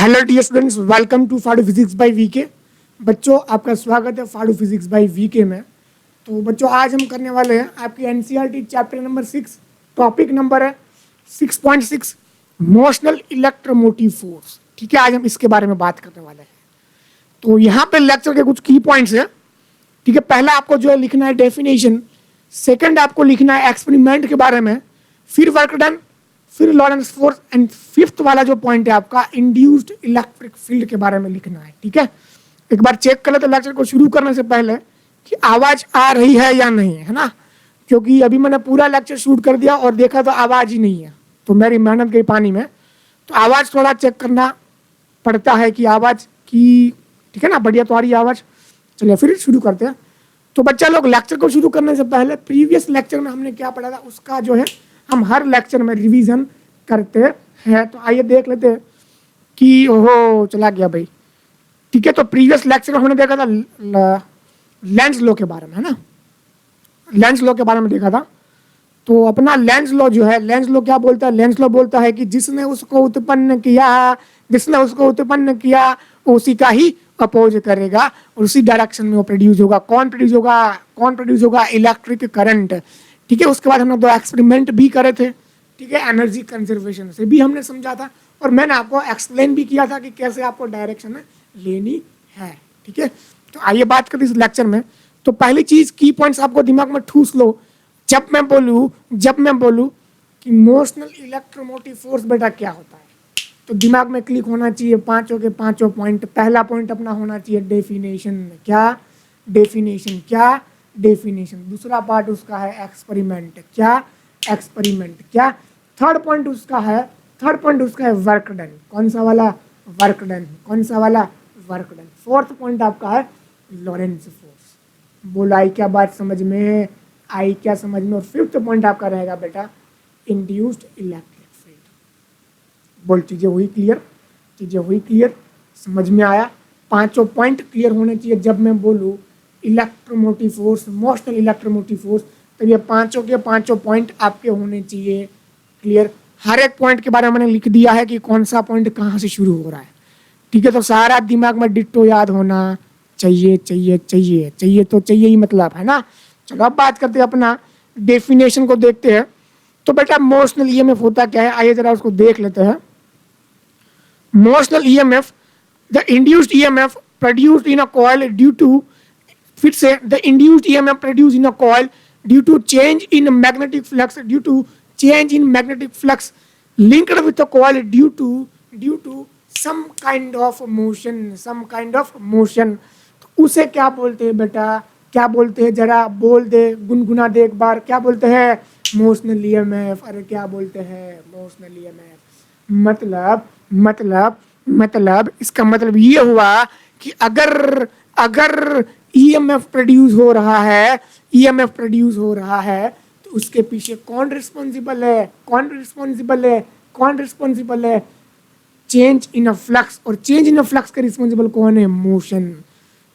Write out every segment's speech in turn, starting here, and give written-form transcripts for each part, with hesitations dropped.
Hello dear students, welcome to फाडू physics by VK. बच्चों, आपका स्वागत है फाडू फिजिक्स बाय वीके में। तो बच्चों, आज हम करने वाले हैं आपकी NCERT chapter number 6। Topic number है 6.6 मोशनल इलेक्ट्रोमोटिव फोर्स। ठीक है, आज हम इसके बारे में बात करने वाले हैं। तो यहाँ पे लेक्चर के कुछ की पॉइंट्स हैं। ठीक है, पहला आपको जो है लिखना है डेफिनेशन, सेकंड आपको लिखना है एक्सपेरिमेंट के बारे में, फिर वर्क डन, फिर लॉरेंस फोर्स, एंड फिफ्थ वाला जो पॉइंट है आपका इंड्यूस्ड इलेक्ट्रिक फील्ड के बारे में लिखना है। ठीक है, एक बार चेक कर लेते लेक्चर को शुरू करने से पहले कि आवाज आ रही है या नहीं, है ना। क्योंकि अभी मैंने पूरा लेक्चर शूट कर दिया और देखा तो आवाज ही नहीं है, तो मेरी मेहनत गई पानी में। तो आवाज थोड़ा चेक करना पड़ता है कि आवाज की, ठीक है ना, बढ़िया तो आ रही है आवाज। चलिए फिर शुरू करते हैं। तो बच्चा लोग, लेक्चर को शुरू करने से पहले प्रीवियस लेक्चर में हमने क्या पढ़ा था उसका जो है हम हर लेक्चर में रिवीजन करते हैं। तो आइए देख लेते हैं कि ओहो चला गया भाई। ठीक है, तो प्रीवियस लेक्चर में हमने देखा था लेंस लॉ के बारे में, है ना। लेंस लॉ के बारे में देखा था। तो अपना लेंस लॉ जो है, लेंस लॉ क्या बोलता है? लेंस लॉ बोलता है कि जिसने उसको उत्पन्न किया उसी का ही अपोज करेगा और उसी डायरेक्शन में वो प्रोड्यूस होगा। कौन प्रोड्यूस होगा? Electric current. ठीक है, उसके बाद हमने 2 एक्सपेरिमेंट भी करे थे। ठीक है, एनर्जी कंजर्वेशन से भी हमने समझा था और मैंने आपको एक्सप्लेन भी किया था कि कैसे आपको डायरेक्शन लेनी है। ठीक है, तो आइए बात करते इस लेक्चर में। तो पहली चीज, की पॉइंट्स आपको दिमाग में ठूस लो। जब मैं बोलूं कि मोशनल इलेक्ट्रोमोटिव फोर्स बेटा क्या होता है, तो दिमाग में क्लिक होना चाहिए पांचों के पांचों पॉइंट। पहला पॉइंट अपना होना चाहिए डेफिनेशन। क्या डेफिनेशन। दूसरा पार्ट उसका है एक्सपेरिमेंट। क्या थर्ड पॉइंट उसका है वर्क डन। कौन सा वाला? Work done. फोर्थ पॉइंट आपका है लॉरेंस फोर्स। बोला आई क्या बात समझ में? और फिफ्थ पॉइंट आपका रहेगा बेटा इंड्यूस्ड इलेक्ट्रिक फील्ड। बोल, चीजें हुई क्लियर? समझ में आया? पांचों पॉइंट क्लियर होने चाहिए जब मैं बोलूं electromotive force, motional electromotive force. तो ये पांचों के पांचों पॉइंट आपके होने चाहिए क्लियर। हर एक पॉइंट के बारे में मैंने लिख दिया है कि कौन सा पॉइंट कहाँ से शुरू हो रहा है। ठीक है, तो सारा दिमाग में डिट्टो याद होना चाहिए। तो चाहिए ही मतलब, है ना। चलो अब बात करते हैं अपना डेफिनेशन को देखते हैं। तो बेटा मोशनल ईएमएफ होता क्या है, आइए जरा उसको देख लेते हैं। Motional EMF, the induced EMF produced in a coil due to, फिर से the induced EMF produced in a coil due to change in magnetic flux linked with the coil due to some kind of motion। तो उसे क्या बोलते हैं बेटा? क्या बोलते हैं? जरा बोल दे, गुनगुना दे एक बार। क्या बोलते हैं? Motional EMF. अरे क्या बोलते हैं? Motional EMF. मतलब इसका मतलब ये हुआ कि अगर ईएमएफ प्रोड्यूस हो रहा है तो उसके पीछे कौन रिस्पॉन्सिबल है? Change in a flux. और चेंज इन अ फ्लक्स का रिस्पॉन्सिबल कौन है? Motion.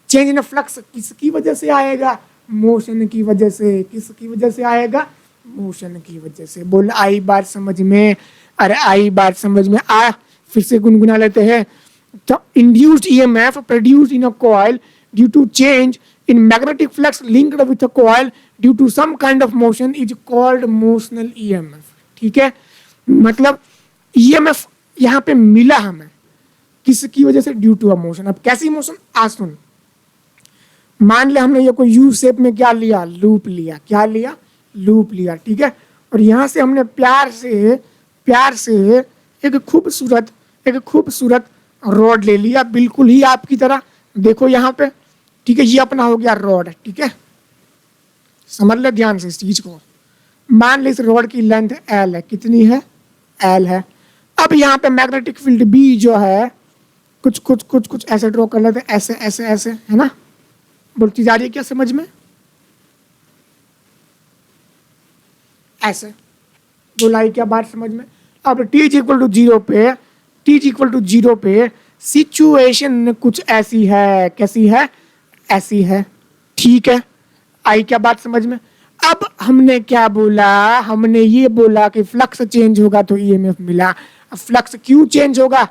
Change in a flux किसकी वजह से आएगा? मोशन की वजह से। किसकी वजह से आएगा? मोशन की वजह से। बोल, आई बात समझ में? अरे आई बात समझ में आ, फिर से गुनगुना लेते हैं। तो induced EMF produced in a coil due to change in magnetic flux linked with a coil due to some kind of motion is called motional EMF। ठीक है, मतलब EMF यहाँ पे मिला हमें किसकी वजह से? Due to a motion. अब कैसी मोशन? आज सुन। मान ले हमने ये कोई यू शेप में क्या लिया? लूप लिया। ठीक है, और यहाँ से हमने प्यार से एक खूबसूरत रॉड ले लिया, बिल्कुल ही आपकी तरह। देखो यहाँ पे, ठीक है, ये अपना हो गया रॉड। ठीक है, समझ ले ध्यान से इस चीज को। मान ले इस रॉड की लेंथ एल है। कितनी है? एल है। अब यहाँ पे मैग्नेटिक फील्ड बी जो है कुछ ऐसे ड्रॉ कर लेते, ऐसे, है ना। बोलती जा रही है क्या समझ में? ऐसे बोलाई क्या बात समझ में? अब t इक्वल टू जीरो पे सिचुएशन कुछ ऐसी है। कैसी है? ऐसी है। ठीक है, आई क्या बात समझ में? अब हमने क्या बोला? हमने ये बोला कि फ्लक्स चेंज होगा तो ईएमएफ मिला। अब फ्लक्स क्यों चेंज होगा?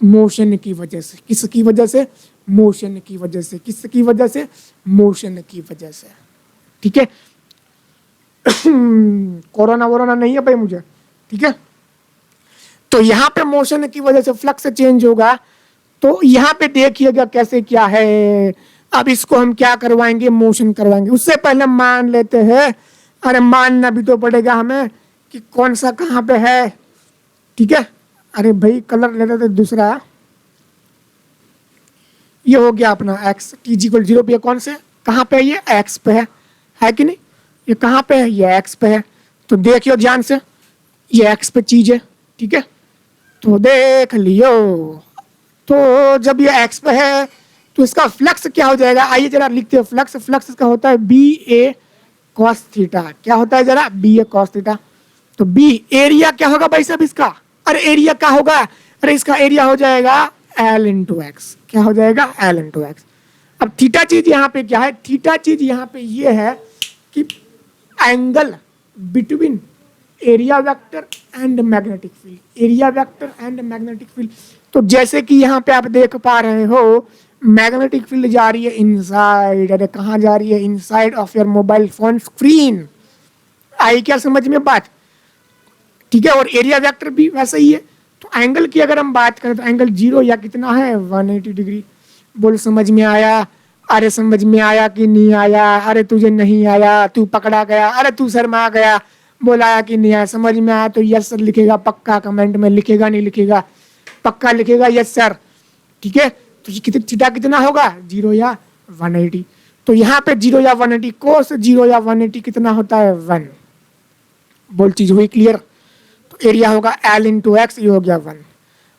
मोशन की वजह से। किसकी वजह से? मोशन की वजह से। किसकी वजह से? मोशन की वजह से। ठीक है। कोरोना वोरोना नहीं है भाई मुझे, ठीक है। तो यहाँ पे मोशन की वजह से फ्लक्स चेंज होगा। तो यहाँ पे देखिएगा कैसे क्या है। अब इसको हम क्या करवाएंगे? मोशन करवाएंगे। उससे पहले मान लेते हैं, अरे मानना भी तो पड़ेगा हमें कि कौन सा कहाँ पे है, ठीक है। अरे भाई कलर लेते थे दूसरा। ये हो गया अपना एक्स, टी जी इक्वल 0 पे कौन से कहाँ पे है? ये एक्स पे है कि नहीं? ये कहाँ पे है? ये एक्स पे है। तो देखियो ध्यान से, ये एक्स पे चीज है, ठीक है। तो देख लियो। तो जब ये एक्स पे है तो इसका फ्लक्स क्या हो जाएगा? आइए जरा लिखते हैं फ्लक्स। फ्लक्स इसका होता है बी ए कॉस थीटा। क्या होता है जरा? बी ए कॉस थीटा। तो बी एरिया क्या होगा भाई साहब इसका? अरे एरिया क्या होगा? अरे इसका एरिया हो जाएगा एल इंटू एक्स। क्या हो जाएगा? L into x. अब थीटा चीज यहाँ पे क्या है? थीटा चीज यहाँ पे ये है कि angle between area vector and magnetic field. Area vector and magnetic field. तो जैसे कि यहाँ पे आप देख पा रहे हो, मैग्नेटिक फील्ड जा रही है इनसाइड। अरे कहाँ जा रही है? Inside of your mobile phone screen. आई क्या समझ में बात? ठीक है। और एरिया वेक्टर भी वैसा ही है। तो एंगल की अगर हम बात करें तो एंगल 0 या कितना है? 180 डिग्री। बोल समझ में आया? अरे समझ में आया कि नहीं आया? अरे तुझे नहीं आया, तू पकड़ा गया, अरे तू शर्मा गया। बोला आया कि नहीं आया? समझ में आया तो यस सर लिखेगा पक्का कमेंट में। लिखेगा नहीं लिखेगा? पक्का लिखेगा यस सर, ठीक है। तो ये थीटा कितना होगा? 0 या 180। तो यहाँ पे 0 या 180, कोस 0 या 180 कितना होता है? 1। बोल चीज हुई क्लियर? तो एरिया होगा एल इंटू एक्स, ये हो गया 1।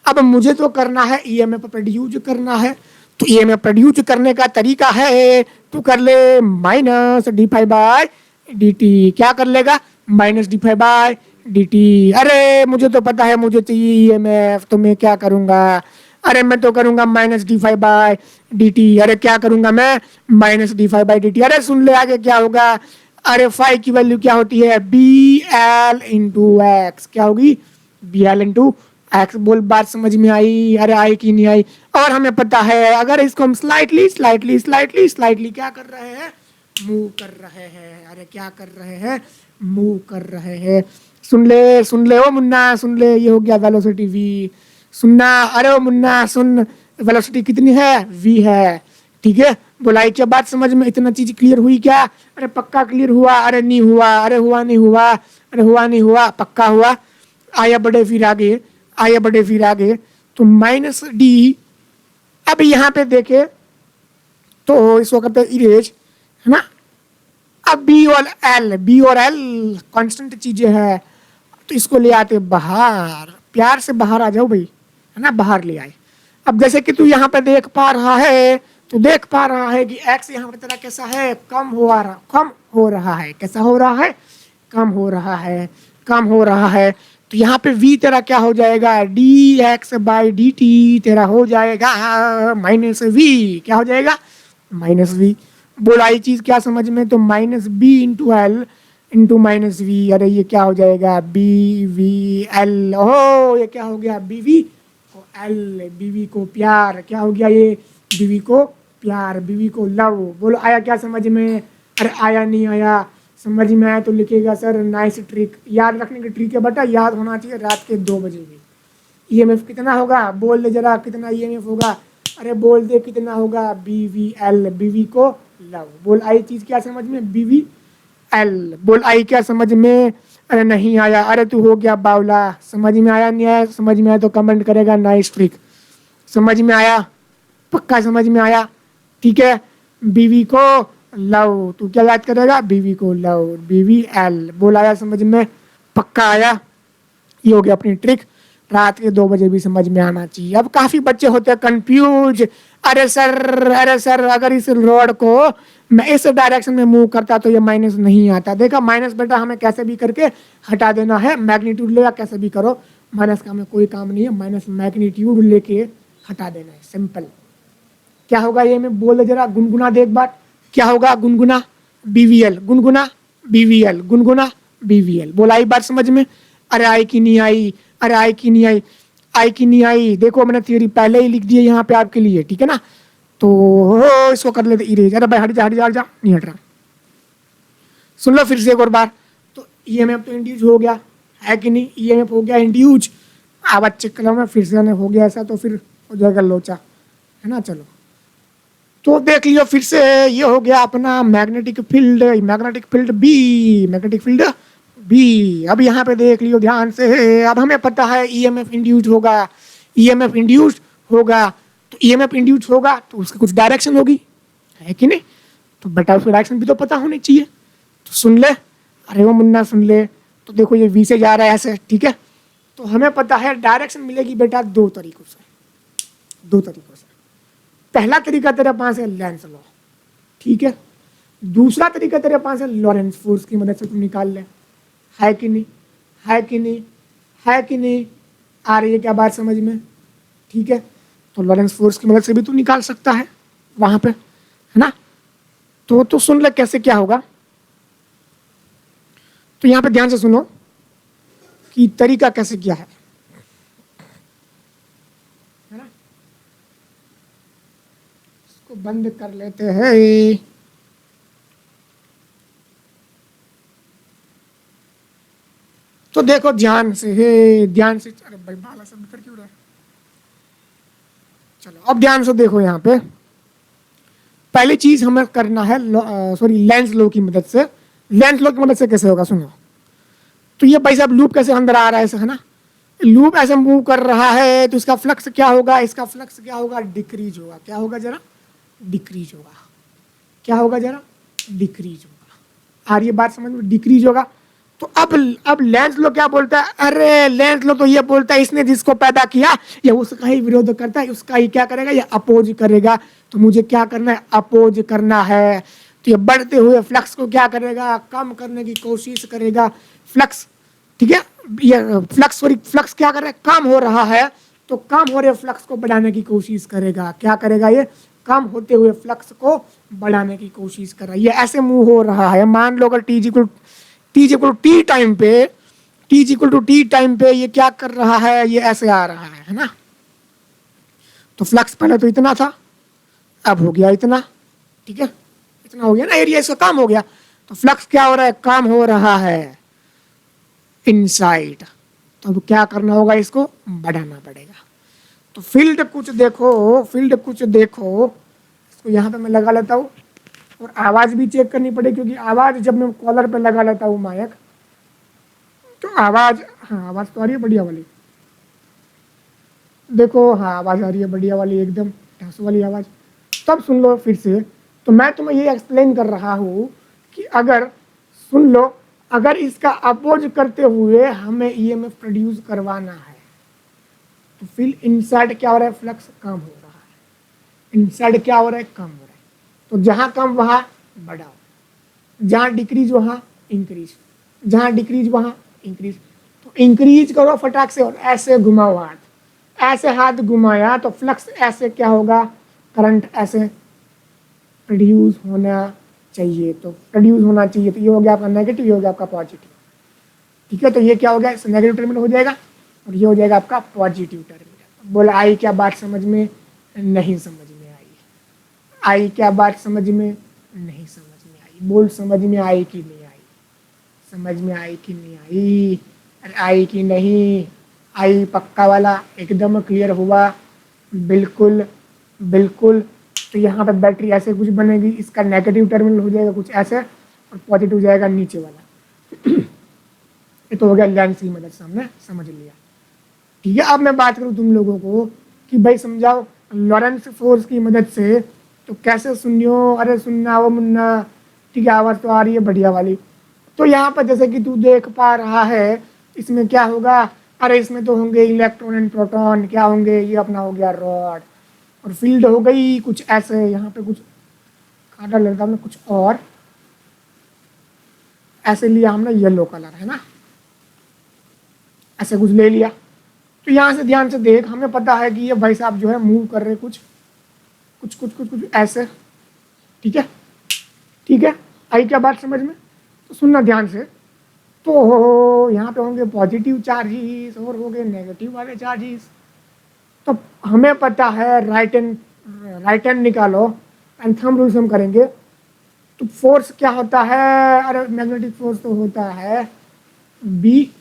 अब मुझे तो करना है ईएमएफ प्रोड्यूस करना है। तो ईएमएफ प्रोड्यूस करने का तरीका है, तू कर ले minus D five by D T. क्या कर लेगा? Minus D five by D T. अरे मुझे तो पता है मुझे चाहिए ईएमएफ, तो मैं क्या करूंगा? अरे मैं तो करूंगा minus D five by D T. अरे क्या करूंगा मैं? Minus D five by D T. अरे सुन ले आगे क्या होगा? अरे फाइव की वैल्यू क्या होती है? B L into X. क्या होगी? B L into X. बोल बात समझ में आई? अरे आई कि नहीं आई? और हमें पता है अगर इसको हम स्लाइटली स्लाइटली स्लाइटली स्लाइटली क्या कर रहे हैं? मूव कर रहे हैं। अरे क्या कर रहे हैं? मूव कर रहे हैं। सुन ले ओ मुन्ना, सुन ले। ये हो गया वेलोसिटी वी। सुनना, अरे ओ मुन्ना सुन, वेलोसिटी कितनी है? वी है, ठीक है। बोलाई क्या बात समझ में? इतना चीज क्लियर हुई क्या? अरे पक्का क्लियर हुआ? अरे नहीं हुआ? अरे हुआ नहीं हुआ? अरे हुआ नहीं हुआ? पक्का हुआ? आया बढ़े फिर आगे, आया बढ़े फिर आगे। तो माइनस डी। अब यहाँ पे देखे तो इसको कहते हैं इरेज, है ना। अब बी और एल, बी और एल कांस्टेंट चीजें हैं, तो इसको ले आते बाहर। प्यार से बाहर आ जाओ भाई, है ना, बाहर ले आए। अब जैसे कि तू यहाँ पे देख पा रहा है, तो देख पा रहा है कि एक्स यहाँ पर तेरा कैसा है? कम हो रहा है। कैसा हो रहा है? कम हो रहा है, कम हो रहा है। तो यहाँ पे v तेरा क्या हो जाएगा? D X by D T तेरा हो जाएगा माइनस वी। क्या हो जाएगा? Minus V. बोला ये चीज क्या समझ में? तो minus B into L into minus V. अरे ये क्या हो जाएगा? B V L. ओहो ये क्या हो गया? बी वी को एल, बीवी को प्यार। क्या हो गया ये? बीवी को प्यार, बीवी को लव। बोलो आया क्या समझ में? अरे आया नहीं आया? समझ में आया तो लिखेगा सर नाइस ट्रिक। याद रखने की ट्रिक है बेटा, याद होना चाहिए रात के 2 बजे भी। ईएमएफ कितना होगा? बोल दे जरा कितना ईएमएफ होगा? अरे बोल दे कितना होगा? बी वी एल, बीवी को लव। बोल आई चीज क्या समझ में? B V L. बोल आई क्या समझ में? अरे नहीं आया? अरे तू हो गया बावला। समझ में आया नहीं आया? समझ में आया तो कमेंट करेगा नाइस ट्रिक। समझ में आया? पक्का समझ में आया? ठीक है। बीवी को लव, तू क्या याद करेगा? बीवी को लव, बीवी एल। बोल आया समझ में? पक्का आया? ये हो गया अपनी ट्रिक। रात के 2 बजे भी समझ में आना चाहिए। अब काफी बच्चे होते हैं कंफ्यूज। अरे सर अगर इस रोड को मैं इस डायरेक्शन में मूव करता तो ये माइनस नहीं आता। देखा माइनस बेटा हमें कैसे भी करके हटा देना है। मैग्नीट्यूड ले या कैसे भी करो, माइनस का हमें कोई काम नहीं है। माइनस मैग्नीट्यूड लेके हटा देना है, सिंपल। क्या होगा ये? मैं बोल जरा, गुनगुना देख बात। क्या होगा? गुनगुना बीवीएल, गुनगुना बीवीएल, गुनगुना बीवीएल। बोला आई बात समझ में? अरे आई कि नहीं आई? अरे आई कि नहीं आई? आई कि नहीं आई? देखो मैंने थ्योरी पहले ही लिख दी है यहाँ पे आपके लिए, ठीक है ना। तो इसको कर लेते इरेज। अरे भाई हट जा हट जा हट जा, नहीं हट रहा। सुन लो फिर से एक और बार। तो ईएमएफ तो इंड्यूस हो गया है कि नहीं? ईएमएफ हो गया इंड्यूस। आवाज चेक कर मैं फिर से हो गया ऐसा, तो फिर हो जाएगा लोचा, है ना। चलो तो देख लियो फिर से, ये हो गया अपना magnetic field, magnetic field B, magnetic field B. अब यहाँ पे देख लियो ध्यान से। अब हमें पता है ईएमएफ इंड्यूस्ड होगा, ईएमएफ इंड्यूस्ड होगा। तो ईएमएफ इंड्यूस्ड होगा तो उसकी कुछ डायरेक्शन होगी, है कि नहीं? तो बेटा उसकी डायरेक्शन भी तो पता होनी चाहिए। तो सुन ले, अरे वो मुन्ना सुन ले। तो देखो ये वी से जा रहा है ऐसे, ठीक है। तो हमें पता है डायरेक्शन मिलेगी बेटा दो तरीकों से, दो तरीकों से। पहला तरीका तेरे पास है लेंस लॉ, ठीक है। दूसरा तरीका तेरे पास है लॉरेंस फोर्स की मदद से तू निकाल ले, है कि नहीं? है कि नहीं? है कि नहीं? आ रही है क्या बात समझ में? ठीक है। तो लॉरेंस फोर्स की मदद से भी तू निकाल सकता है वहां पे, है ना। तो सुन ले कैसे क्या होगा। तो यहां पे ध्यान से सुनो कि तरीका कैसे क्या है ना। इसको बंद कर लेते हैं। तो देखो ध्यान से, ध्यान से। अरे भाई बाला सब बिखर क्यों रहा है? चलो अब ध्यान से देखो यहाँ पे। पहली चीज हमें करना है सॉरी लेंस लो की मदद से। लेंस लो की मदद से कैसे होगा सुनो। तो ये भाई साहब लूप कैसे अंदर आ रहा है ऐसे, है ना। लूप ऐसे मूव कर रहा है तो इसका फ्लक्स क्या होगा? इसका फ्लक्स क्या होगा? डिक्रीज होगा। क्या होगा जरा? डिक्रीज होगा। क्या होगा जरा? डिक्रीज होगा। आ रही है बात समझ में? डिक्रीज होगा। तो अब लेंस लो क्या बोलता है? अरे लेंस लो तो ये बोलता है इसने जिसको पैदा किया ये उसका ही विरोध करता है, उसका ही क्या करेगा? ये अपोज करेगा। तो मुझे क्या करना है? अपोज करना है। तो ये बढ़ते हुए फ्लक्स को क्या करेगा? कम करने की कोशिश करेगा। फ्लक्स, ठीक है। ये फ्लक्स सॉरी फ्लक्स क्या कर रहा है? कम हो रहा है। तो कम हो रहे फ्लक्स को बढ़ाने की कोशिश करेगा। क्या करेगा? ये कम होते हुए फ्लक्स को बढ़ाने की कोशिश कर रहा है। ये ऐसे मूव हो रहा है। मान लो अगर टी इक्वल टी टाइम पे, T equal to T time पे ये क्या कर रहा है? ये ऐसे आ रहा है ना। तो फ्लक्स पहले तो इतना था, अब हो गया इतना, ठीक है। इतना हो गया ना, एरिया इसका कम हो गया। तो फ्लक्स क्या हो रहा है? कम हो रहा है इनसाइड। तो अब क्या करना होगा? इसको बढ़ाना पड़ेगा। तो फील्ड कुछ देखो, फील्ड कुछ देखो। इसको यहाँ पे मैं लगा लेता हूँ और आवाज भी चेक करनी पड़ेगी, क्योंकि आवाज जब मैं कॉलर पे लगा लेता हूँ माइक तो आवाज, हाँ आवाज तो आ रही है बढ़िया वाली। देखो हाँ आवाज आ रही है बढ़िया वाली, एकदम ढांसू वाली आवाज। तब सुन लो फिर से। तो मैं तुम्हें ये एक्सप्लेन कर रहा हूँ कि अगर सुन लो, अगर इसका अपोज करते हुए हमें ईएमएफ प्रोड्यूस करवाना है तो फिर इनसाइड क्या हो रहा है? फ्लक्स कम हो रहा है। इनसाइड क्या हो रहा है? कम हो रहा है। तो जहां कम वहां बढ़ाओ, जहां डिक्रीज वहां इंक्रीज, जहां डिक्रीज वहां इंक्रीज। तो इंक्रीज करो फटाक से और ऐसे घुमाओ हाथ, ऐसे हाथ घुमाया तो फ्लक्स ऐसे क्या होगा? करंट ऐसे प्रोड्यूस होना चाहिए। तो प्रोड्यूस होना चाहिए। तो ये हो गया आपका नेगेटिव, ये हो गया आपका पॉजिटिव, ठीक है। तो ये क्या हो गया? नेगेटिव टर्मिनल हो जाएगा और ये हो जाएगा आपका पॉजिटिव टर्मिनल। बोला आई क्या बात समझ में? नहीं समझ में आई। आई क्या बात समझ में? नहीं समझ में आई। बोल समझ में आई कि नहीं आई? समझ में आई कि नहीं आई? अरे आई कि नहीं आई? पक्का वाला एकदम क्लियर हुआ? बिल्कुल बिल्कुल। तो यहाँ पे बैटरी ऐसे कुछ बनेगी, इसका नेगेटिव टर्मिनल हो जाएगा कुछ ऐसे और पॉजिटिव हो जाएगा नीचे वाला। ये तो हो गया लेंस की मदद से हमने समझ लिया, ठीक है। अब मैं बात करूँ तुम लोगों को कि भाई समझाओ लॉरेंस फोर्स की मदद से तो कैसे सुनियो। अरे सुनना वो मुन्ना, ठीक है आवाज़ तो आ रही है बढ़िया वाली। तो यहाँ पर जैसे कि तू देख पा रहा है इसमें क्या होगा? अरे इसमें तो होंगे इलेक्ट्रॉन एंड प्रोटॉन, क्या होंगे? ये अपना हो गया रॉड। और फील्ड हो गई कुछ ऐसे, यहाँ पे कुछ काला लड़का हमने कुछ और ऐसे लिया हमने, येलो कलर है ना, ऐसे कुछ ले लिया। तो यहाँ से ध्यान से देख, हमें पता है कि ये भाई साहब जो है मूव कर रहे कुछ कुछ कुछ कुछ कुछ ऐसे, ठीक है। ठीक है, आई क्या बात समझ में? तो सुनना ध्यान से। तो यहाँ पे होंगे पॉजिटिव चार्जेस और होंगे नेगेटिव वाले चार्जेस, तो हमें पता है राइट हैंड निकालो एंड थंब रूल से हम करेंगे। तो फोर्स क्या होता है, अरे मैग्नेटिक फोर्स तो होता है B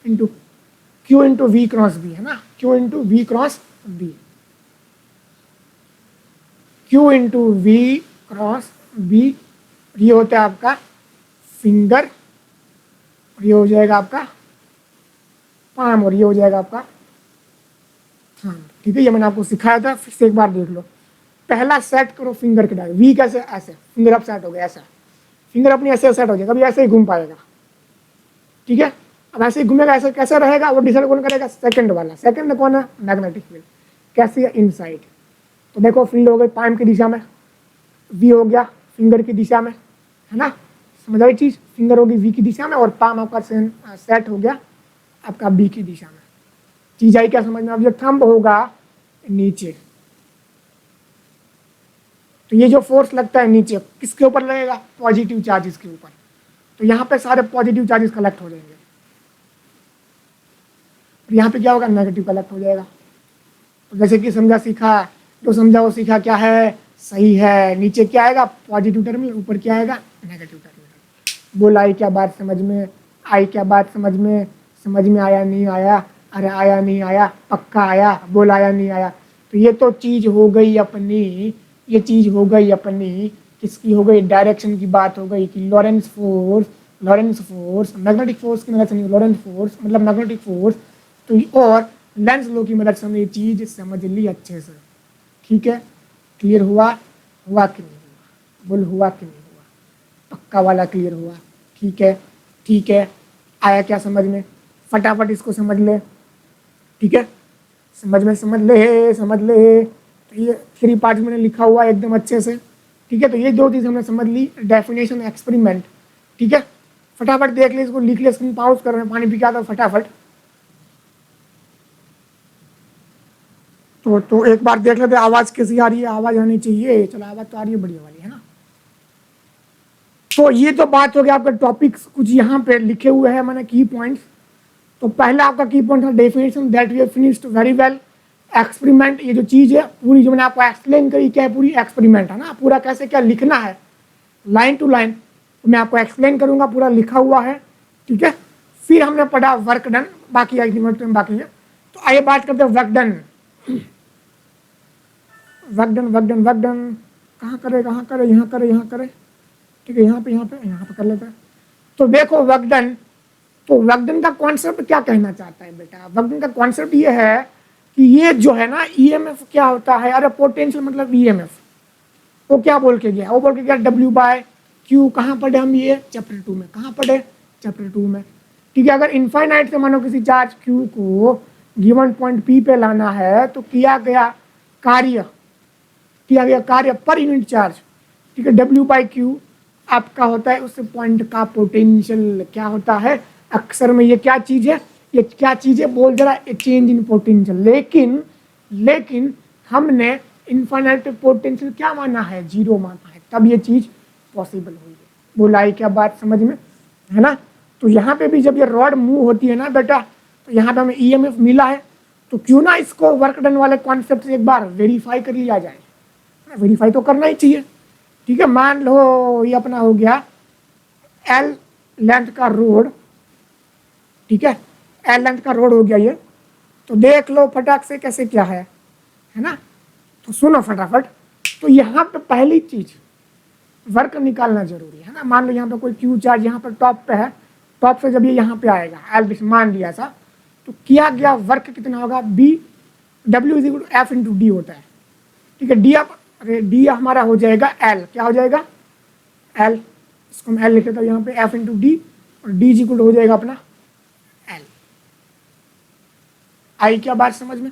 into Q into V cross B, है ना, Q into V cross B, Q into V cross B. ये होता है आपका फिंगर, और ये हो जाएगा आपका पाम, और ये हो जाएगा आपका हाँ, ठीक है। ये मैंने आपको सिखाया था, फिर से एक बार देख लो। पहला सेट करो फिंगर के डायरेक्ट, वी कैसे, ऐसे फिंगर अब सेट हो गया, ऐसा फिंगर अपनी ऐसे सेट हो जाएगा, अभी ऐसे ही घूम पाएगा, ठीक है। अब ऐसे ही घूमेगा, ऐसे कैसे रहेगा वो डिसाइड कौन करेगा, सेकंड वाला। सेकंड कौन है, मैग्नेटिक फील्ड। कैसे है, इनसाइड। तो देखो फील्ड हो गई पाम की दिशा में, वी हो गया फिंगर की दिशा में, है ना, समझ आई चीज। फिंगर होगी वी की दिशा में और पाम आपका सेट हो गया आपका बी की दिशा में। चीज आई क्या समझ में। अब जो थंब होगा नीचे, तो ये जो फोर्स लगता है नीचे किसके ऊपर लगेगा, पॉजिटिव चार्जेस के ऊपर। तो यहाँ पे सारे पॉजिटिव चार्जेस कलेक्ट हो जाएंगे, और यहाँ पे क्या होगा, नेगेटिव कलेक्ट हो जाएगा। तो जैसे कि समझा सीखा, जो समझा वो सीखा क्या है, सही है। नीचे क्या आएगा, पॉजिटिव टर्मिनल, ऊपर क्या आएगा, नेगेटिव टर्मिनल। बोल आई क्या बात समझ में, आई क्या बात समझ में आया नहीं आया, अरे आया नहीं आया, पक्का आया, बोल आया नहीं आया। तो ये तो चीज हो गई अपनी, ये चीज हो गई अपनी, किसकी हो गई, डायरेक्शन की बात हो गई कि लॉरेंस फोर्स मैग्नेटिक फोर्स की मदद से नहीं, लॉरेंस फोर्स मतलब मैग्नेटिक फोर्स। तो और लेंस लॉ की मदद से हमने ये चीज समझ ली अच्छे से, ठीक है। क्लियर हुआ कि नहीं हुआ, बोल हुआ कि नहीं हुआ, पक्का वाला क्लियर हुआ, ठीक है। ठीक है, आया क्या समझ में, फटाफट इसको समझ ले, ठीक है। समझ ले। तो ये 3 पार्ट मैंने लिखा हुआ है एकदम अच्छे से, ठीक है। तो ये 2 चीज़ हमने समझ ली, डेफिनेशन, एक्सपेरिमेंट, ठीक है। फटाफट देख ले इसको, लिख ले, स्क्रीन पॉज कर रहे हैं, पानी पी के आता फटाफट। तो एक बार देख लेते आवाज कैसी आ रही है, आवाज आनी चाहिए, चलो आवाज तो आ रही है बढ़िया वाली, है ना। तो ये तो बात हो गया आपका टॉपिक्स, कुछ यहाँ पे लिखे हुए हैं मैंने की पॉइंट्स। तो पहला आपका की पॉइंट था definition, that we have finished very well. Experiment, ये जो चीज है पूरी जो मैंने आपको एक्सप्लेन करी क्या है, पूरी एक्सपेरिमेंट है ना, पूरा कैसे क्या लिखना है लाइन टू लाइन, तो मैं आपको एक्सप्लेन करूंगा, पूरा लिखा हुआ है, ठीक है। फिर हमने पढ़ा वर्क डन, बाकी एग्रीमेंट में बाकी है। तो आइए बात करते हैं वर्क डन। कहाँ करे, यहाँ करे, ठीक है, यहाँ पे कर लेते हैं। तो देखो वर्क डन, तो वर्क डन का कॉन्सेप्ट क्या कहना चाहता है बेटा, वर्क डन का कॉन्सेप्ट ये है कि ये जो है ना ईएमएफ क्या होता है, अरे पोटेंशियल मतलब ईएमएफ, वो क्या बोल के गया, वो बोल के गया डब्ल्यू बाय क्यू। कहाँ पढ़े हम ये, चैप्टर 2 में, कहाँ पढ़े, चैप्टर 2 में, ठीक है। अगर इनफाइनाइट से मानो किसी चार्ज क्यू को गिवन पॉइंट पी पे लाना है, तो किया गया कार्य पर यूनिट चार्ज, ठीक है, डब्ल्यू बाई क्यू आपका होता है उस पॉइंट का पोटेंशियल। क्या होता है, अक्सर में ये क्या चीज है, बोल जरा, चेंज इन पोटेंशियल। लेकिन हमने इनफाइनाइट पोटेंशियल क्या माना है, 0 माना है, तब ये चीज पॉसिबल हुई है। बोलाई क्या बात समझ में, है ना। तो यहाँ पे भी जब ये रॉड मूव होती है ना बेटा, तो यहाँ पे हमें ईएमएफ मिला है, तो क्यों ना इसको वर्क डन वाले कॉन्सेप्ट से एक बार वेरीफाई कर लिया जाए। वेरीफाई तो करना ही चाहिए, ठीक है। मान लो ये अपना हो गया एल लेंथ का रोड, ठीक है, एल लेंथ का रोड हो गया ये। तो देख लो फटाक से कैसे क्या है ना। तो सुनो फटाफट, तो यहाँ पे पहली चीज वर्क निकालना जरूरी है ना। मान लो यहाँ पे कोई क्यू चार्ज यहाँ पर टॉप पे है, टॉप से जब ये यहाँ पे आएगा एल मान लिया था, तो किया गया वर्क कितना होगा, B W is equal to F into D होता है, ठीक है। डी हमारा हो जाएगा एल, क्या हो जाएगा, एल, इसको हम एल लिख लेते हैं यहाँ पे, एफ इंटू डी, और डी इज इक्वल हो जाएगा अपना एल। आई क्या बात समझ में।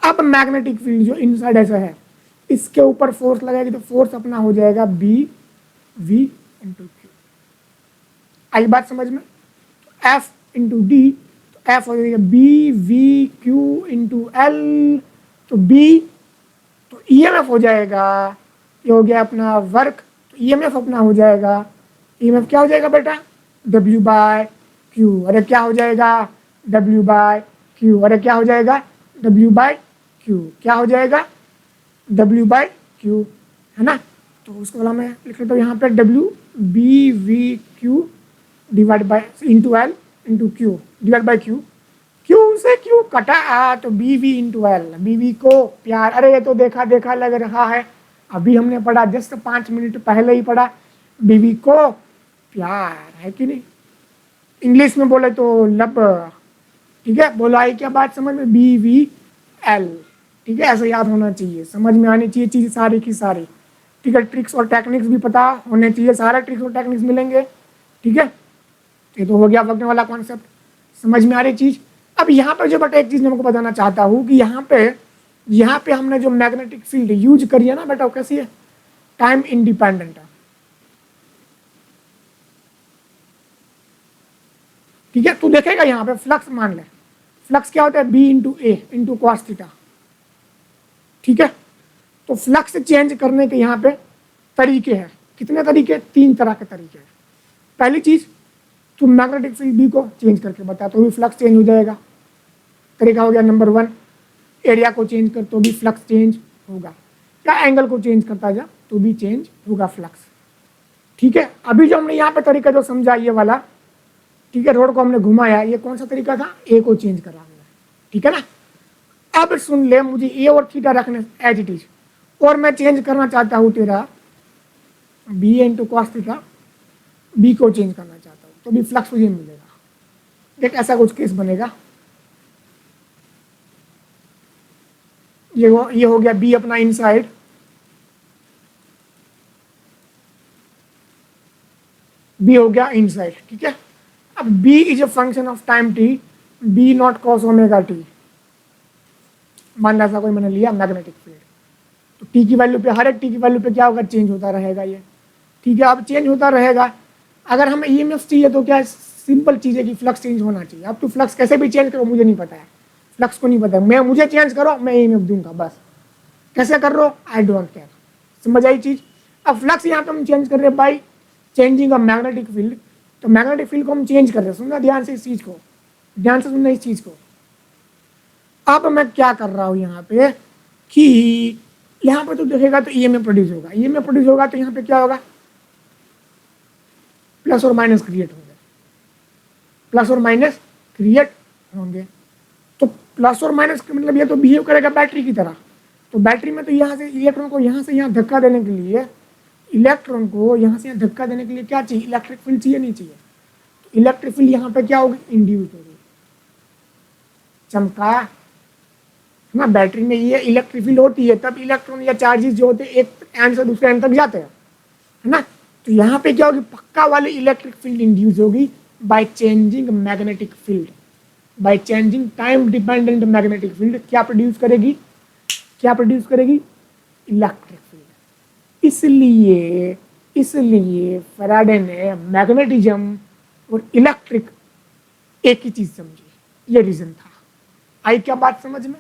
अब मैग्नेटिक फील्ड जो इनसाइड ऐसा है, इसके ऊपर फोर्स लगाएगी, तो फोर्स अपना हो जाएगा बी वी इंटू क्यू। आई बात समझ में। एफ इंटू डी, तो एफ हो जाएगा B V Q into L, तो बी, तो ईएमएफ हो जाएगा, ये हो गया अपना वर्क, तो ईएमएफ अपना हो जाएगा, ईएमएफ क्या हो जाएगा बेटा, डब्ल्यू बाय क्यू। अरे क्या हो जाएगा, डब्ल्यू बाय क्यू। अरे क्या हो जाएगा, डब्ल्यू बाय क्यू, क्या हो जाएगा W बाय क्यू, है ना। तो उसको वाला मैं लिख लेता हूँ यहाँ पे W BV/Q divide by into L into Q divide by Q, Q से Q कटा तो BV इंटू L, BV को प्यार, अरे ये तो देखा देखा लग रहा है, अभी हमने पढ़ा जस्ट 5 मिनट पहले ही पढ़ा, BV को प्यार, है कि नहीं, इंग्लिश में बोले तो लब, ठीक है। बोलो आई क्या बात समझ में, BVL, ठीक है, ऐसा याद होना चाहिए, समझ में आनी चाहिए चीज़ सारी की सारी, ठीक है। ट्रिक्स और टेक्निक्स भी पता होने चाहिए, सारा ट्रिक्स और टेक्निक्स मिलेंगे, ठीक है। ये तो हो गया वक्त वाला कॉन्सेप्ट, समझ में आ रही चीज़। अब यहाँ पे जो बेटा एक चीज़ मैं आपको बताना चाहता हूँ कि यहाँ पे हमने जो मैग्नेटिक फील्ड यूज करी है ना बेटा, वो कैसी है, टाइम इंडिपेंडेंट है, ठीक है। तू देखेगा यहाँ पे फ्लक्स, मान ले फ्लक्स क्या होता है, B into A into cos theta, ठीक है। तो फ्लक्स चेंज करने के यहाँ पे तरीके हैं, कितने तरीके, 3 तरह के तरीके हैं। पहली चीज, तुम मैग्नेटिक फील्ड B को चेंज करके बता तो भी फ्लक्स चेंज हो जाएगा, तरीका हो गया नंबर 1। एरिया को चेंज कर तो भी फ्लक्स चेंज होगा, या एंगल को चेंज करता जा तो भी चेंज होगा फ्लक्स, ठीक है। अभी जो हमने यहाँ पे तरीका जो समझा ये वाला, ठीक है, रोड को हमने घुमाया, ये कौन सा तरीका था, ए को चेंज करा हमने, ठीक है ना। अब सुन ले, मुझे ए और थीटा रखने एज इट इज, और मैं चेंज करना चाहता हूँ तेरा B into cos theta, B को चेंज करना चाहता हूँ तो भी फ्लक्स मुझे मिलेगा। देख ऐसा कुछ केस बनेगा, ये हो गया बी अपना इनसाइड, बी हो गया इनसाइड, ठीक है। अब b is a function of time t, b not cos omega t, मान ला ऐसा कोई मैंने लिया मैग्नेटिक फील्ड, तो t की वैल्यू पे, हर एक t की वैल्यू पे क्या होगा, चेंज होता रहेगा ये, ठीक है। अब चेंज होता रहेगा, अगर हमें EMF चाहिए तो क्या सिंपल चीज़ है कि फ्लक्स चेंज होना चाहिए। अब तो फ्लक्स कैसे भी चेंज करो मुझे नहीं पता है, फ्लक्स को नहीं पता है, मुझे चेंज करो मैं EMF दूंगा बस, कैसे कर रहे हो आई डोंट केयर, समझ आई चीज़। अब फ्लक्स यहाँ पे हम चेंज कर रहे हैं by changing a magnetic field, तो मैग्नेटिक फील्ड को हम चेंज कर रहे हैं, सुनना ध्यान से इस चीज़ को, ध्यान से सुनना इस चीज़ को। अब मैं क्या कर रहा हूँ यहाँ पे कि यहाँ पे तो देखेगा तो EMF प्रोड्यूस होगा, EMF प्रोड्यूस होगा तो यहाँ पे क्या होगा, प्लस और माइनस क्रिएट होंगे, प्लस और माइनस क्रिएट होंगे। तो प्लस और माइनस का मतलब ये तो बिहेव करेगा बैटरी की तरह, तो बैटरी में तो यहाँ से इलेक्ट्रॉन को यहाँ से यहाँ धक्का देने के लिए, इलेक्ट्रॉन को यहाँ से यहाँ धक्का देने के लिए क्या चाहिए, इलेक्ट्रिक फील्ड चाहिए नहीं चाहिए, तो इलेक्ट्रिक फील्ड यहाँ पे क्या होगी, इंड्यूस होगी, चमका ना। बैटरी में ये इलेक्ट्रिक फील्ड होती है तब इलेक्ट्रॉन या चार्जेस जो होते हैं एक एंड से दूसरे एंड तक जाते हैं, है ना। तो यहाँ पे क्या होगी, पक्का वाली इलेक्ट्रिक फील्ड इंड्यूस होगी by changing magnetic field, by changing time dependent magnetic field, क्या प्रोड्यूस करेगी, क्या प्रोड्यूस करेगी, इलेक्ट्रिक फील्ड। इसलिए फैराडे ने मैग्नेटिज्म और इलेक्ट्रिक एक ही चीज समझी, ये रीजन था। आई क्या बात समझ में,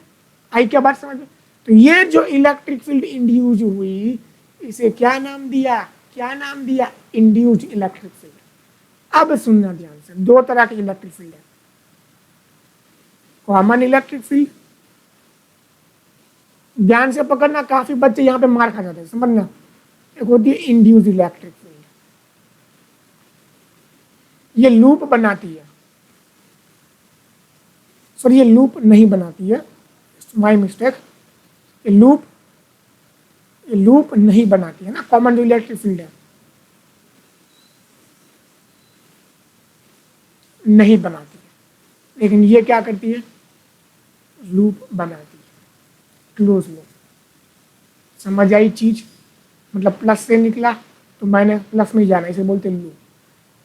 आई क्या बात समझ में। तो ये जो इलेक्ट्रिक फील्ड इंड्यूस हुई, इसे क्या नाम दिया, क्या नाम दिया, इंड्यूस्ड इलेक्ट्रिक फील्ड। अब सुनना ध्यान से, 2 तरह की इलेक्ट्रिक फील्ड है, कॉमन इलेक्ट्रिक फील्ड, ध्यान से पकड़ना, काफी बच्चे यहाँ पे मार खा जाते हैं, समझना। एक होती है इंड्यूस्ड इलेक्ट्रिक फील्ड, ये लूप बनाती है, सॉरी ये लूप नहीं बनाती है, माय मिस्टेक, ये लूप नहीं बनाती है ना, कॉमन जो इलेक्ट्रिक फील्ड है नहीं बनाती है, लेकिन ये क्या करती है, लूप बनाती है, क्लोज लूप। समझ आई चीज, मतलब प्लस से निकला तो माइनस प्लस में ही जाना, इसे बोलते हैं लूप,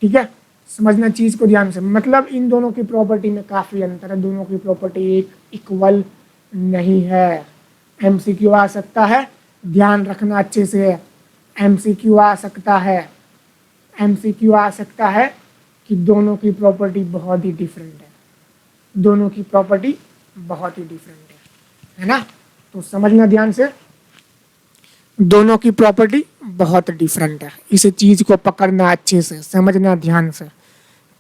ठीक है। समझना चीज को ध्यान से, मतलब इन दोनों की प्रॉपर्टी में काफी अंतर है, दोनों की प्रॉपर्टी एक इक्वल नहीं है। MCQ आ सकता है, ध्यान रखना अच्छे से, MCQ आ सकता है, MCQ आ सकता है कि दोनों की प्रॉपर्टी बहुत ही डिफरेंट है, दोनों की प्रॉपर्टी बहुत ही डिफरेंट है ना। तो समझना ध्यान से, दोनों की प्रॉपर्टी बहुत डिफरेंट है, इस चीज को पकड़ना अच्छे से, समझना ध्यान से,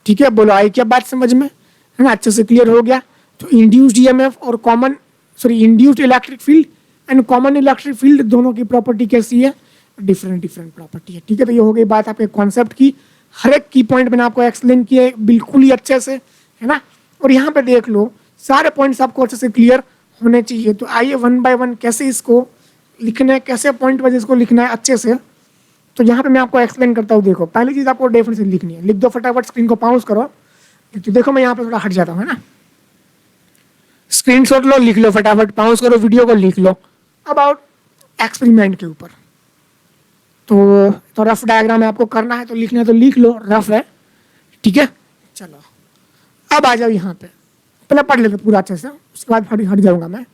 ठीक है। बोलो आई क्या बात समझ में, है ना, अच्छे से क्लियर हो गया। तो इंड्यूस्ड EMF और common sorry induced electric field and common electric field, दोनों की प्रॉपर्टी कैसी है, डिफरेंट डिफरेंट प्रॉपर्टी है। ठीक है, तो ये हो गई बात आपके कॉन्सेप्ट की। हर एक की पॉइंट मैंने आपको एक्सप्लेन किया है बिल्कुल ही अच्छे से, है ना। और यहाँ पे देख लो सारे पॉइंट्स आपको अच्छे से क्लियर होने चाहिए। तो आइए वन बाय वन कैसे इसको लिखना है, कैसे पॉइंट वाइज इसको लिखना है अच्छे से। तो यहाँ पे मैं आपको एक्सप्लेन करता हूँ। देखो पहली चीज़ आपको डेफिनेशन लिखनी है, लिख दो फटाफट, स्क्रीन को पॉज करो। तो देखो मैं यहाँ पे थोड़ा हट जाता हूँ, है ना। स्क्रीनशॉट लो, लिख लो फटाफट, पॉज करो वीडियो को, लिख लो अबाउट एक्सपेरिमेंट के ऊपर। तो रफ डायग्राम है आपको करना है, तो लिखना है तो लिख लो, रफ है, ठीक है। चलो अब आ जाओ यहाँ पे, पहले पढ़ लेते पूरा अच्छे से, उसके बाद हट जाऊंगा मैं।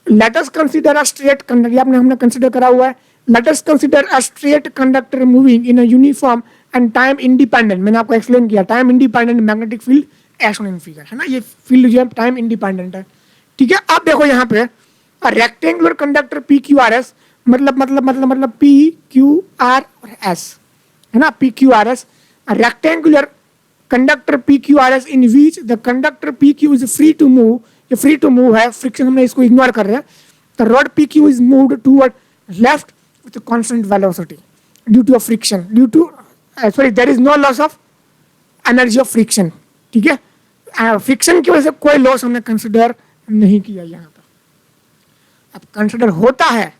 Let us consider a straight conductor, आपने हमने कंसीडर करा हुआ है। Let us consider a straight conductor moving in a uniform and time independent, मैंने आपको एक्सप्लेन किया time independent magnetic field as shown in figure, है ना। ये फील्ड जो है टाइम इंडिपेंडेंट है, ठीक है। अब देखो यहाँ पे rectangular conductor P Q R S, मतलब पी क्यू आर और एस, है ना, P Q R S, rectangular conductor P Q R S in which the conductor P Q is free to move, ये फ्री टू मूव है, friction हमने इसको ignore कर रहे हैं। The rod P Q is moved toward left with constant velocity due to a friction, due to sorry there is no loss of energy of friction, ठीक है। Friction की वजह से कोई लॉस हमने कंसिडर नहीं किया यहाँ पर। अब कंसिडर होता है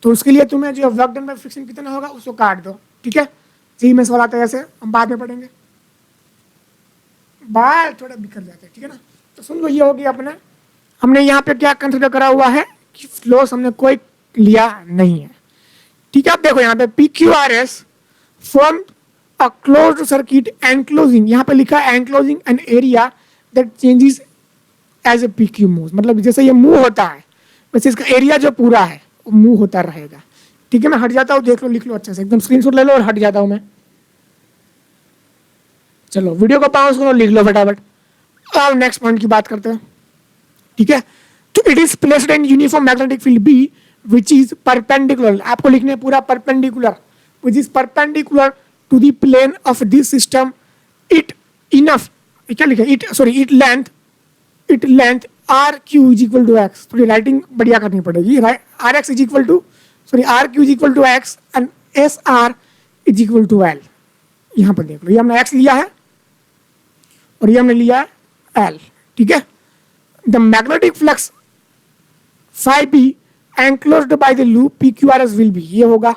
तो उसके लिए तुम्हें जो वर्क डन बाय फ्रिक्शन कितना होगा उसको काट दो, ठीक है। यही में सवाल आता है, ऐसे हम बाद में पढ़ेंगे, बाल थोड़ा बिखर जाते हैं, ठीक है ना। तो सुन लो, ये हो गया अपने, हमने यहाँ पे क्या कंसिडर करा हुआ है कि लॉस हमने कोई लिया नहीं है, ठीक है। अब देखो यहाँ पे P Q R S form a closed circuit enclosing, यहाँ पे लिखा है enclosing an area that changes as a P Q move, मतलब जैसे ये मूव होता है वैसे इसका एरिया जो पूरा है वो मूव होता रहेगा, ठीक है। मैं हट जाता हूँ, देख लो, लिख लो अच्छे से, एकदम स्क्रीनशॉट ले लो और हट जाता हूँ मैं। चलो वीडियो को पॉज करो, लिख लो फटाफट। अब नेक्स्ट पॉइंट की बात करते हैं, ठीक है। तो it is placed in uniform magnetic field B which is perpendicular, आपको लिखने है पूरा perpendicular, which is perpendicular to the plane of this system, it enough, क्या लिखा है, it length R Q is equal to X, थोड़ी writing बढ़िया करनी पड़ेगी, R X is equal to R Q is equal to X and S R is equal to L. यहाँ पर देख लो, ये हमने एक्स लिया है और ये हमने लिया है एल, ठीक है। The magnetic flux phi B enclosed by the loop P Q R S will be, ये होगा।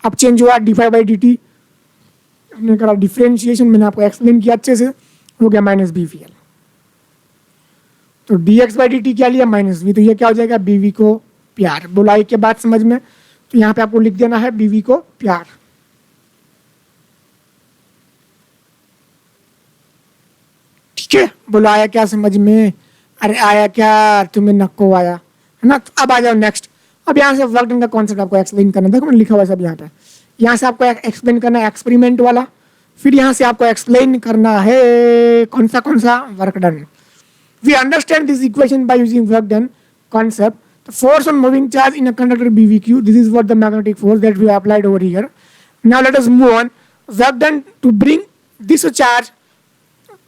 अब चेंज हुआ D phi by D T, हमने करा डिफ्रेंशिएशन, मैंने आपको एक्सप्लेन किया अच्छे से, हो गया माइनस बी वी एल। तो D X by D T क्या लिया, माइनस वी, तो ये क्या हो जाएगा, बी वी को प्यार। बुलाई के बाद समझ में, तो यहाँ पे आपको लिख देना है बी वी को प्यार, ठीक है। बोलो आया क्या समझ में, अरे आया क्या, तुम्हें नक्को आया, है ना। अब आ जाओ नेक्स्ट। अब यहाँ से वर्क डन का कॉन्सेप्ट आपको एक्सप्लेन करना, देखो मैंने लिखा हुआ सब यहाँ पे। यहाँ से आपको एक्सप्लेन करना है एक्सपेरिमेंट वाला, फिर यहाँ से आपको एक्सप्लेन करना है कौन सा work done. We understand this equation by using work done concept. The force on moving charge in a conductor BVQ, this is what the magnetic force that we applied over here. Now let us move on. Work done to bring this charge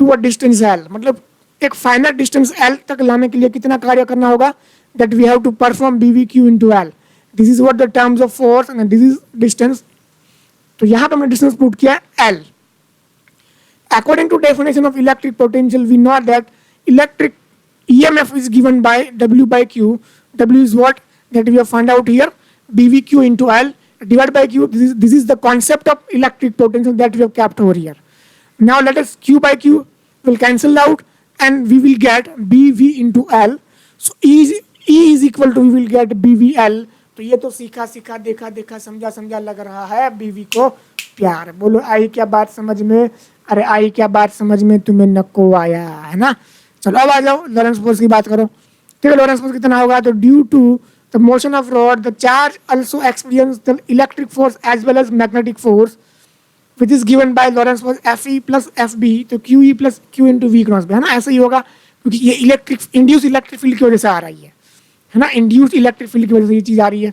to a distance L, मतलब एक final distance L तक लाने के लिए कितना कार्य करना होगा, that we have to perform BVQ into L. This is what the terms of force and this is distance. तो यहाँ पे हमने डिस्टेंस पुट किया L. According to definition of electric potential, we know that electric EMF is given by W by Q. W is what that we have found out here. BVQ into L divided by Q. This is the concept of electric potential that we have kept over here. Now let us Q by Q will cancel out and we will get BV into L. So E is equal to, we will get BVL. तो ये तो सीखा देखा समझा लग रहा है, बीवी को प्यार। बोलो आई क्या बात समझ में, अरे आई क्या बात समझ में, तुम्हें नको आया, है ना। चलो अब आ जाओ लॉरेंस फोर्स की बात करो, ठीक है। लॉरेंस फोर्स कितना होगा, तो due to the motion of rod the charge also experience the electric force as well as magnetic force which is given by Lorentz force Fe plus Fb, तो QE plus Q into V cross B, है ना। ऐसा ही होगा क्योंकि ये electric induce electric field की वजह से आ रही है ना, इंड्यूस इलेक्ट्रिक फील्ड की वजह से ये चीज़ आ रही है।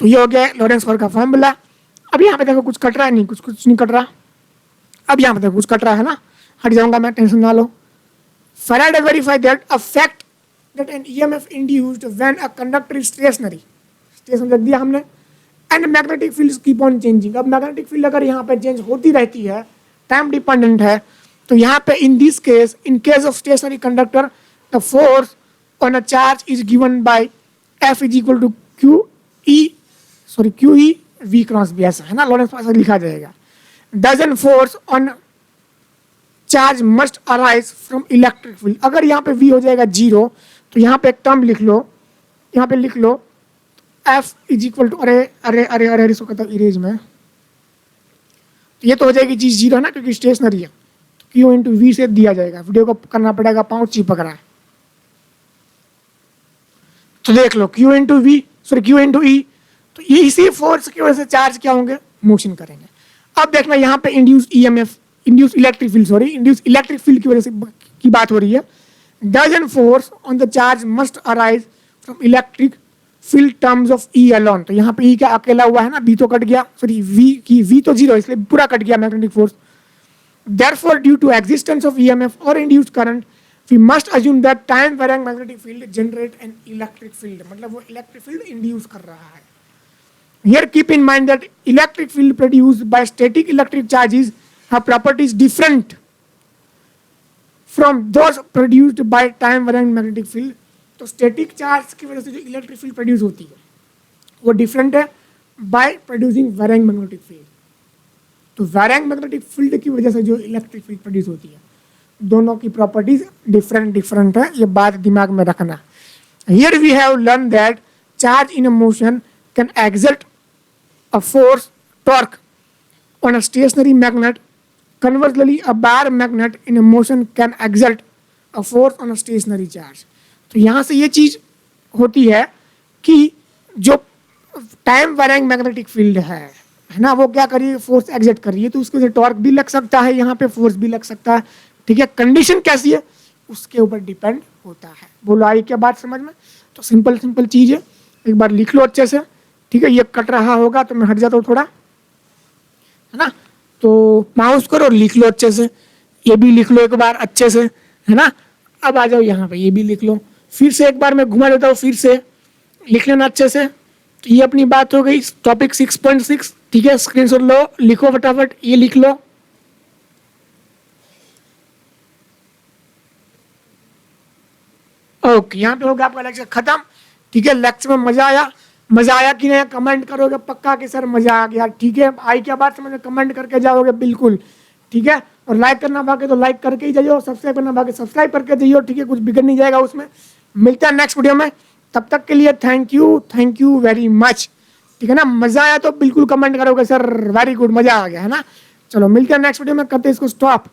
तो ये हो गया लॉरेंस फोर्स का फॉर्मूला। अब यहाँ पे देखो कुछ कट रहा है, नहीं कुछ नहीं कट रहा। अब यहाँ पे देखो कुछ कट रहा है ना, हट जाऊंगा मैं, टेंशन ना लो। Faraday verified that a fact that an EMF induced when a conductor is stationary, station रख दिया हमने, and magnetic field keep on changing. अब मैग्नेटिक फील्ड अगर यहाँ पे चेंज होती रहती है, टाइम डिपेंडेंट है, तो यहाँ पे in this case, in case of stationary conductor, the force on a charge is given by F is equal to Q E V cross B, ऐसा है ना, लॉरेंस ऐसा लिखा जाएगा। Doesn't force on charge must arise from electric field. अगर यहाँ पे V हो जाएगा 0, तो यहाँ पे एक टर्म लिख लो, यहाँ पे लिख लो F इज इक्वल टू, अरे इसको कहता हूँ इरेज में, ये तो हो जाएगी चीज 0 है ना, क्योंकि स्टेशनरी है। Q इंटू वी से दिया जाएगा, वीडियो को करना पड़ेगा, पाँच चिपक रहा है, तो देख लो Q इंटू ई, तो ये इसी फोर्स की वजह से चार्ज क्या होंगे, मोशन करेंगे। अब देखना यहाँ पे इंड्यूस इलेक्ट्रिक फील्ड की वजह से की बात हो रही है। Doesn't force on the charge must arise from electric field terms of E alone. तो यहाँ पे ई क्या अकेला हुआ है ना, बी तो कट गया, सॉरी वी तो 0, इसलिए पूरा कट गया magnetic force. Therefore, due to existence of EMF or induced current, we must assume that time varying magnetic field generate an electric field. मतलब वो electric field induce कर रहा है। Here keep in mind that electric field produced by static electric charges have properties different from those produced by time varying magnetic field. तो static charge की वजह से जो electric field produce होती है वो different है by producing varying magnetic field। तो वैरिंग मैग्नेटिक फील्ड की वजह से जो इलेक्ट्रिक फील्ड प्रोड्यूस होती है, दोनों की प्रॉपर्टीज डिफरेंट है, ये बात दिमाग में रखना। Here we have learn that charge in a motion can exert a force torque on a stationary magnet. Conversely a bar magnet in a motion can exert a force on a stationary charge. तो यहाँ से ये चीज होती है कि जो time varying magnetic field है ना, वो क्या करिए, फोर्स एग्जर्ट कर रही है, तो उसके लिए टॉर्क भी लग सकता है, यहाँ पे फोर्स भी लग सकता है। ठीक है, कंडीशन कैसी है उसके ऊपर डिपेंड होता है। बोलो आई क्या बात समझ में? तो सिंपल चीज है, एक बार लिख लो अच्छे से। ठीक है, ये कट रहा होगा तो मैं हट जाता हूँ थोड़ा, है ना, तो माउस करो और लिख लो अच्छे से, ये भी लिख लो एक बार अच्छे से, है ना। अब आ जाओ यहाँ पे, ये भी लिख लो, फिर से एक बार मैं घुमा देता हूँ, फिर से लिख लेना अच्छे से। तो ये अपनी बात हो गई टॉपिक 6.6। ठीक है, स्क्रीनशॉट लो, लिखो फटाफट, ये लिख लो। ओके, यहाँ पे हो गया आपका लेक्चर खत्म। ठीक है, लेक्चर में मजा आया कि नहीं, कमेंट करोगे पक्का कि सर मजा आ गया। ठीक है, आई क्या बात समझ में, कमेंट करके जाओगे बिल्कुल। ठीक है, और लाइक करना बाकी तो लाइक करके ही जाइए, सब्सक्राइब करना बाकी सब्सक्राइब करके जाइए। ठीक है, कुछ बिगड़ नहीं जाएगा उसमें। मिलते हैं नेक्स्ट वीडियो में, तब तक के लिए थैंक यू वेरी मच। ठीक है ना, मजा आया तो बिल्कुल कमेंट करोगे सर वेरी गुड, मजा आ गया, है ना। चलो मिलते हैं नेक्स्ट वीडियो में, करते हैं इसको स्टॉप।